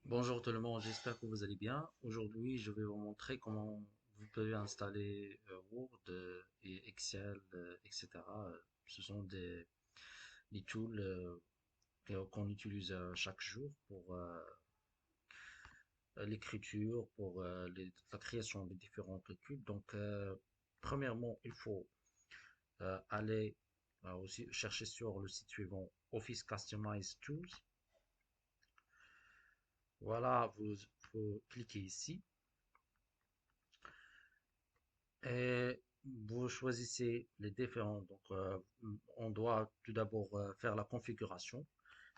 Bonjour tout le monde, j'espère que vous allez bien. Aujourd'hui, je vais vous montrer comment vous pouvez installer Word et Excel, etc. Ce sont des tools qu'on utilise chaque jour pour l'écriture, pour la création de différents calculs. Donc, premièrement, il faut aller aussi chercher sur le site suivant Office Customize Tools. Voilà, vous cliquez ici. Et vous choisissez les différents. Donc, on doit tout d'abord faire la configuration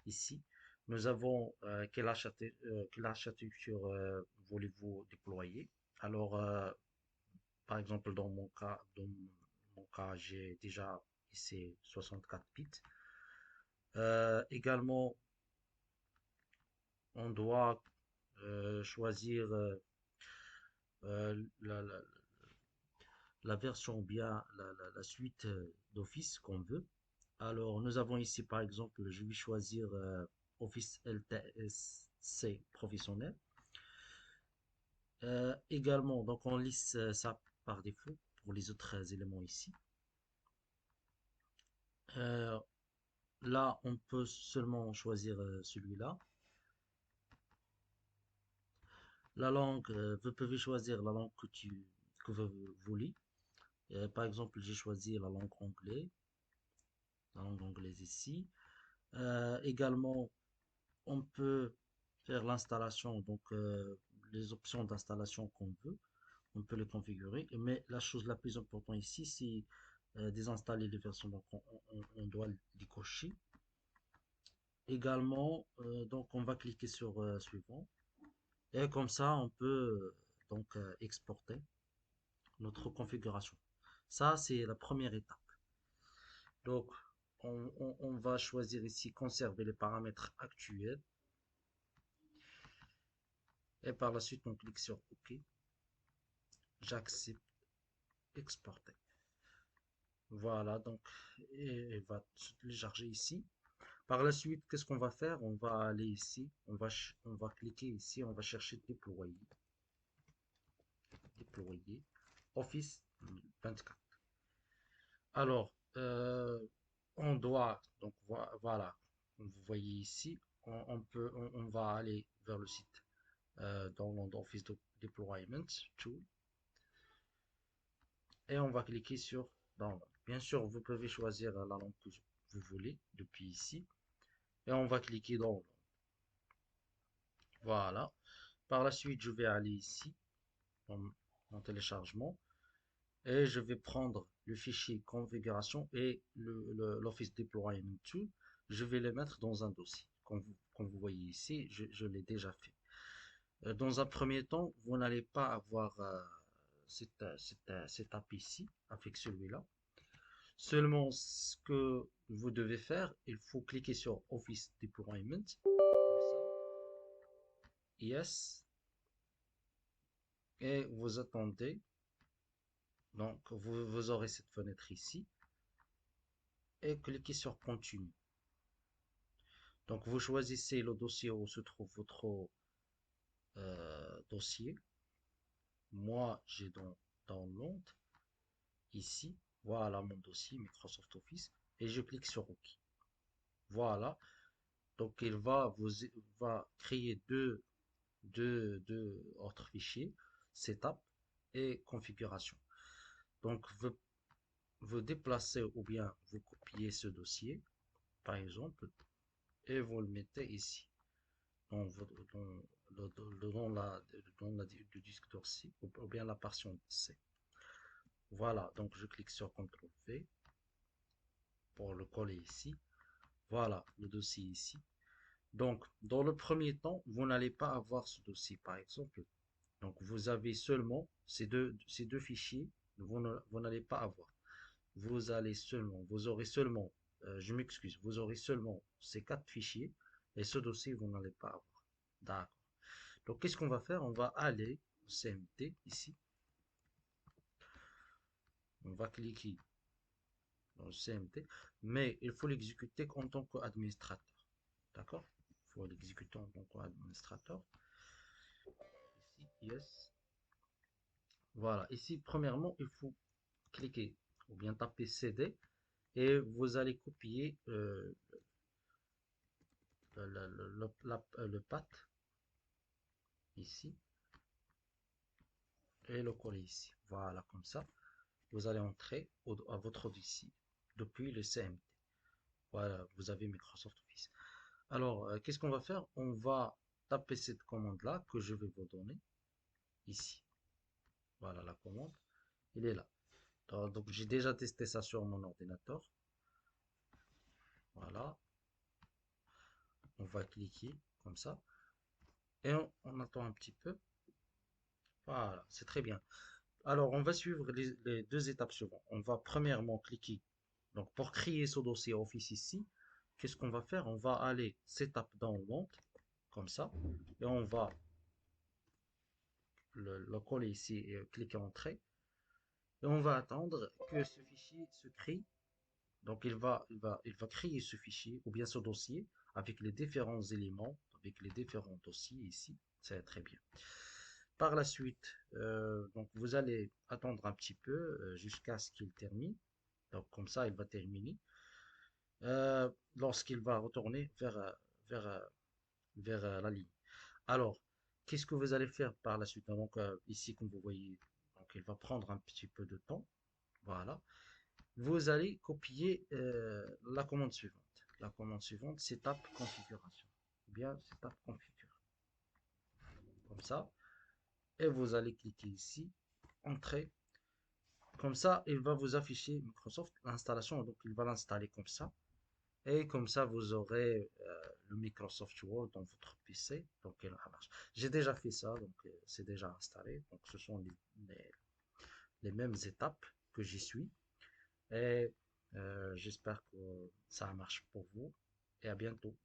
ici. Nous avons quelle architecture voulez-vous déployer? Alors, par exemple, dans mon cas, j'ai déjà ici 64 bits. Également, on doit choisir la version ou bien la suite d'Office qu'on veut. Alors, nous avons ici, par exemple, je vais choisir Office LTSC professionnel. Également, donc on liste ça par défaut pour les autres éléments ici. Euh, Là, on peut seulement choisir celui-là. La langue, vous pouvez choisir la langue que vous voulez. Par exemple, j'ai choisi la langue anglaise ici. Également, on peut faire l'installation, donc les options d'installation qu'on veut, on peut les configurer. Mais la chose la plus importante ici, c'est désinstaller les versions. Donc on doit les cocher. Également, donc on va cliquer sur suivant. Et comme ça, on peut donc exporter notre configuration. Ça, c'est la première étape. Donc, on va choisir ici conserver les paramètres actuels. Et par la suite, on clique sur OK. J'accepte, exporter. Voilà, donc, et va se télécharger ici. Par la suite, qu'est-ce qu'on va faire? On va aller ici, on va cliquer ici, on va chercher déployer, Office 24. Alors, on doit, donc voilà, vous voyez ici, on va aller vers le site Download Office Deployment Tool et on va cliquer sur Download. Bien sûr, vous pouvez choisir la langue que vous voulez depuis ici et on va cliquer Download. Voilà. Par la suite, je vais aller ici, en, en téléchargement, et je vais prendre le fichier configuration et l'Office Deployment Tool. Je vais les mettre dans un dossier. Comme vous voyez ici, je l'ai déjà fait. Dans un premier temps, vous n'allez pas avoir cette app ici avec celui-là. Seulement, ce que vous devez faire, il faut cliquer sur Office Deployment. Comme ça. Yes. Et vous attendez. Donc, vous aurez cette fenêtre ici. Et cliquez sur Continue. Donc, vous choisissez le dossier où se trouve votre dossier. Moi, j'ai dans Download ici. Voilà mon dossier Microsoft Office. Et je clique sur OK. Voilà. Donc, va créer deux autres fichiers, Setup et Configuration. Donc, vous déplacez ou bien vous copiez ce dossier, par exemple, et vous le mettez ici, dans, du disque dur C, ou bien la partition C. Voilà, donc je clique sur CTRL V pour le coller ici. Voilà, le dossier ici. Donc, dans le premier temps, vous n'allez pas avoir ce dossier, par exemple. Donc, vous avez seulement ces deux fichiers, vous n'allez pas avoir. Vous aurez seulement, je m'excuse, vous aurez seulement ces quatre fichiers et ce dossier, vous n'allez pas avoir. D'accord. Donc, qu'est-ce qu'on va faire? On va aller au CMT ici. On va cliquer dans le CMT, mais il faut l'exécuter en tant qu'administrateur. D'accord? faut l'exécuter en tant qu'administrateur. Ici, yes. Voilà, ici, premièrement, il faut cliquer ou bien taper CD et vous allez copier le path ici et le coller ici. Voilà, comme ça, vous allez entrer à votre dossier depuis le CMD. Voilà, vous avez Microsoft Office. Alors, qu'est-ce qu'on va faire? On va taper cette commande-là que je vais vous donner ici. Voilà, la commande, elle est là. Donc, j'ai déjà testé ça sur mon ordinateur. Voilà, on va cliquer comme ça et on attend un petit peu. Voilà, c'est très bien. Alors, on va suivre les deux étapes suivantes. On va premièrement cliquer. Donc, pour créer ce dossier Office ici, qu'est-ce qu'on va faire? On va aller Setup Download, comme ça, et on va le coller ici et cliquer Entrée. Et on va attendre que ce fichier se crée. Donc, il va créer ce fichier, ou bien ce dossier, avec les différents éléments, avec les différents dossiers ici. C'est très bien. Par la suite, donc vous allez attendre un petit peu jusqu'à ce qu'il termine. Donc comme ça, il va terminer. Lorsqu'il va retourner vers, euh, vers la ligne. Alors, qu'est-ce que vous allez faire par la suite? Donc ici, comme vous voyez, donc il va prendre un petit peu de temps. Voilà. Vous allez copier la commande suivante. La commande suivante, c'est tape configuration. Ou bien c'est tape configure. Comme ça. Et vous allez cliquer ici, Entrée. Comme ça, il va vous afficher Microsoft l'installation. Donc, il va l'installer comme ça. Et comme ça, vous aurez le Microsoft Word dans votre PC. Donc, il marche. J'ai déjà fait ça, donc c'est déjà installé. Donc, ce sont les mêmes étapes que j'y suis. Et j'espère que ça marche pour vous. Et à bientôt.